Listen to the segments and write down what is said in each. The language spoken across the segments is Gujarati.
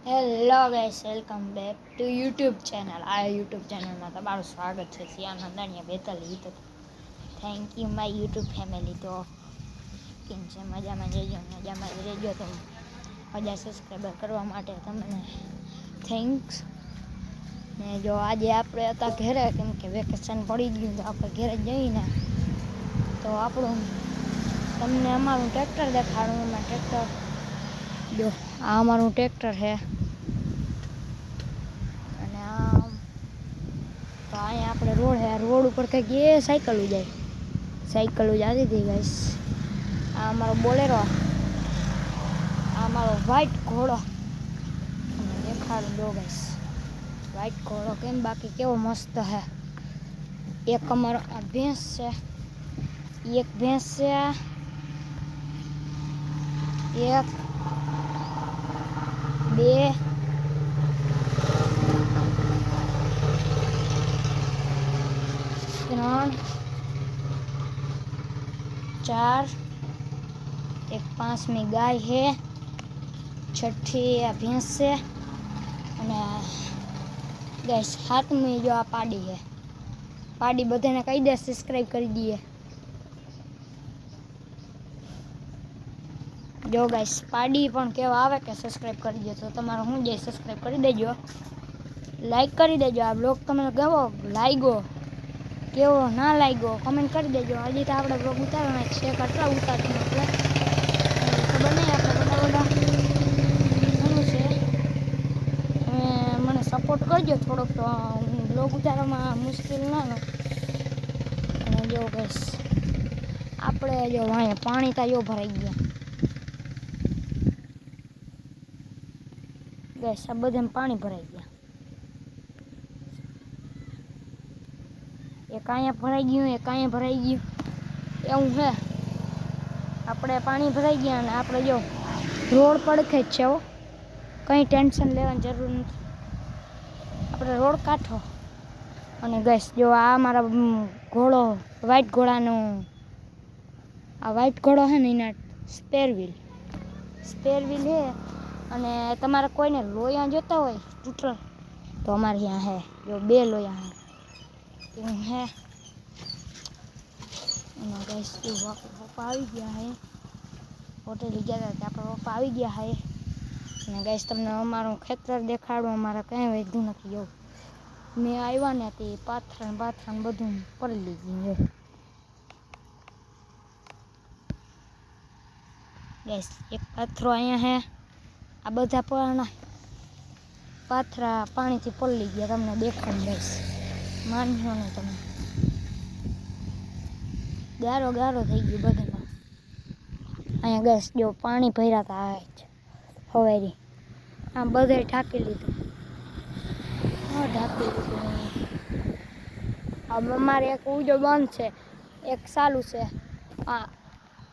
Hello guys, welcome back to YouTube channel. આ યુટ્યુબ ચેનલમાં તમારું સ્વાગત છે. સિયા નંદાણીયા બેતાલી તો thank you my YouTube family. તો કેમ છે? મજામાં રહેજો તો 1000 સબસ્ક્રાઈબર કરવા માટે તમને થેન્ક્સ. ને જો આજે આપણે હતા ઘરે, કેમ કે વેકેશન પડી ગયું તો આપણે ઘરે જઈને તો આપણું તમને અમારું ટ્રેક્ટર દેખાડું. એમાં ટ્રેક્ટર જો આ અમારું ટ્રેક્ટર છે અને આ તો અહીંયા આપણે રોડ છે. રોડ ઉપર કંઈક એ સાયકલો જતી હતી ગાઈસ. આ અમારો બોલેરો, આ અમારો વ્હાઈટ ઘોડો તમને દેખાડું. જો ગાઈસ, વ્હાઈટ ઘોડો કેમ બાકી કેવો મસ્ત છે. એક અમારો આ ભેંસ છે, એક ભેંસ છે, એક, બે, ત્રણ, ચાર, એક પાંચમી ગાય છે, છઠ્ઠી આ ભેંસ છે અને ગાઈસ સાતમી જો આ પાડી છે. પાડી બધાને કહી દે સબસ્ક્રાઈબ કરી દઈએ. જો ગાઈસ પાડી પણ કેવા આવે કે સબસ્ક્રાઈબ કરી દે, તો તમારે શું જાય સબસ્ક્રાઈબ કરી દેજો, લાઈક કરી દેજો. આ બ્લોગ તમને કેવો લાગ્યો, કેવો ના લાગ્યો કમેન્ટ કરી દેજો. હજી તો આપણે બ્લોગ ઉતારવાના છે, કેટલા ઉતારશું આપણે ખબર નહીં. આપણે બધા ઘણું છે. તમે મને સપોર્ટ કરજો થોડોક, તો હું બ્લોગ ઉતારવામાં મુશ્કેલ ના લો. અને જો ગાઈસ આપણે જો અહીંયા પાણી તાજો ભરાઈ ગયા ગાઈસ. આ બધામાં પાણી ભરાઈ ગયા. એક અહીંયા ભરાઈ ગયું, એક અહીંયા ભરાઈ ગયું, એવું છે. આપણે પાણી ભરાઈ ગયા અને આપણે જો રોડ પડખે જ છે. કંઈ ટેન્શન લેવાની જરૂર નથી, આપણે રોડ કાંઠો. અને ગાઈસ જો આ મારા ઘોડો, વ્હાઈટ ઘોડાનું, આ વ્હાઈટ ઘોડો છે ને એના સ્પેર વ્હીલ છે. અને તમારે કોઈને લોયા જોતા હોય સ્કૂટર, તો અમારે ત્યાં છે. જો 2 લોયા છે એવું છે. અને ગાઈસ જો પપ્પા આવી ગયા છે, હોટેલે ગયા હતા આપણા પપ્પા આવી ગયા છે. અને ગાઈસ તમને અમારું ખેતર દેખાડું. અમારે કંઈ વધ્યું નથી. જો મેં આવ્યા ને તે પાથરણ બધું પડી લીધું. ગાઈસ એક પાથરો અહીંયા છે. આ બધા પાથરા પાણીથી પલળી ગયા. તમને દેખાડું ગાઈસ, માનશો નહીં તમે. ગારો થઈ ગયું બધામાં. અહીંયા ગાઈસ જો પાણી ભર્યા હતા હવેરી. આ બધે ઢાંકી લીધું. અમારે એક ઉજો બંધ છે, એક ચાલુ છે.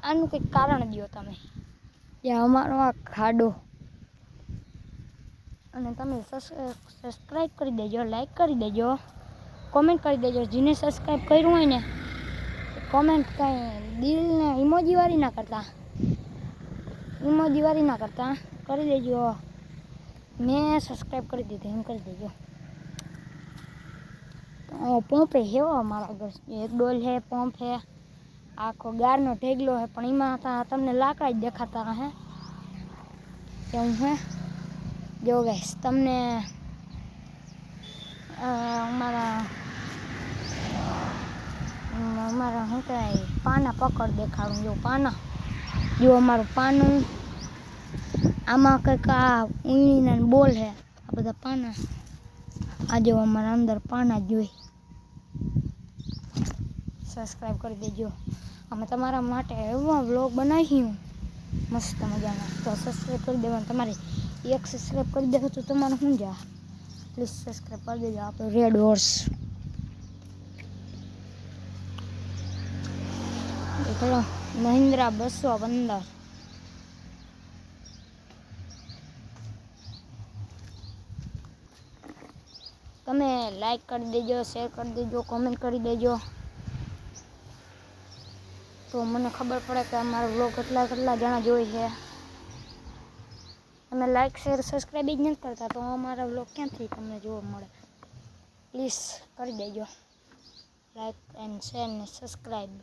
આનું કંઈક કારણ દો તમે. ત્યાં અમારો આ ખાડો. અને તમે સબસ્ક્રાઈબ કરી દેજો, લાઈક કરી દેજો, કોમેન્ટ કરી દેજો. જેને સબસ્ક્રાઈબ કર્યું હોય ને કોમેન્ટ કંઈ દિલને ઇમોજીવાળી ના કરતા કરી દેજો. મેં સબસ્ક્રાઈબ કરી દીધું એમ કરી દેજો. પંપે હેવો અમારા ઘર એક ડોલ છે, પંપ છે, આખો ગારનો ઢેગલો છે. પણ એમાં તમને લાકડા જ દેખાતા હે એવું છે. જો ગાઈસ તમને અમારા શું કહેવાય પાના પકડ દેખાડું. જો પાના, જો અમારું પાનું, આમાં કંઈક આ ઊંળીના બોલ છે. આ બધા પાના. આ જો અમારા અંદર પાના જોઈ. સબસ્ક્રાઈબ કરી દેજો. અમે તમારા માટે એવા વ્લોગ બનાવીશું મસ્ત મજાના, તો સબસ્ક્રાઈબ કરી દેવાનું. તમારે એક સબસ્ક્રાઈબ કરી દેવો તો તમારે શું જા, પ્લીઝ સબસ્ક્રાઈબ કરી દેજો. આપણે રેડ હોર્સ દેખાડો, મહિન્દ્રા 215. તમે લાઈક કરી દેજો, શેર કરી દેજો, કોમેન્ટ કરી દેજો, તો મને ખબર પડે કે અમારો વ્લોગ કેટલા જણા જોઈ છે. તમે લાઈક શેર સબસ્ક્રાઈબ જ નથી કરતા તો અમારા વ્લોગ ક્યાંથી તમને જોવા મળે. પ્લીઝ કરી દેજો લાઈક એન્ડ શેર ને સબસ્ક્રાઈબ.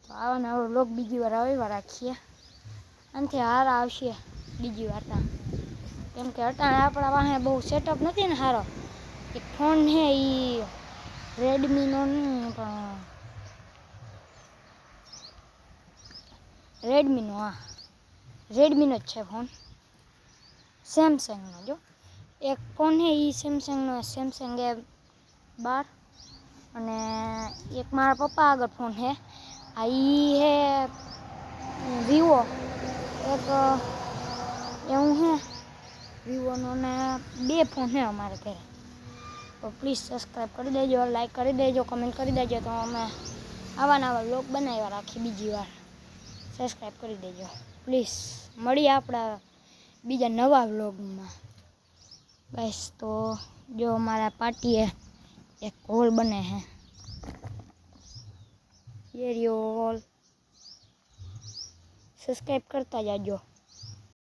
તો આવા નવા વ્લોગ બીજી વાર રવિવાર રાખીએ. આનાથી હારા આવશે બીજી વાર કેમ કે અટાણે આપણા પાસે બહુ સેટઅપ નથી ને સારો. એક ફોન છે એ રેડમીનો નહીં પણ રેડમીનો રેડમીનો જ છે ફોન. સેમસંગનો જો એક ફોન છે એ સેમસંગનો સેમસંગ A12 અને એક મારા પપ્પા આગળ ફોન છે આ એ છે વિવો એક એવું છે વિવોનો ને 2 ફોન છે અમારે ઘરે. તો પ્લીઝ સબસ્ક્રાઈબ કરી દેજો, લાઈક કરી દેજો, કમેન્ટ કરી દેજો તો અમે આવા નવા વ્લોગ બનાવ્યા રાખી બીજી વાર. સબસ્ક્રાઈબ કરી દેજો પ્લીઝ. મળીએ આપણા બીજા નવા વ્લોગમાં બસ. તો જો અમારા પાર્ટીએ એક હોલ બને છે એ રહ્યો હોલ. સબસ્ક્રાઈબ કરતા જાજો.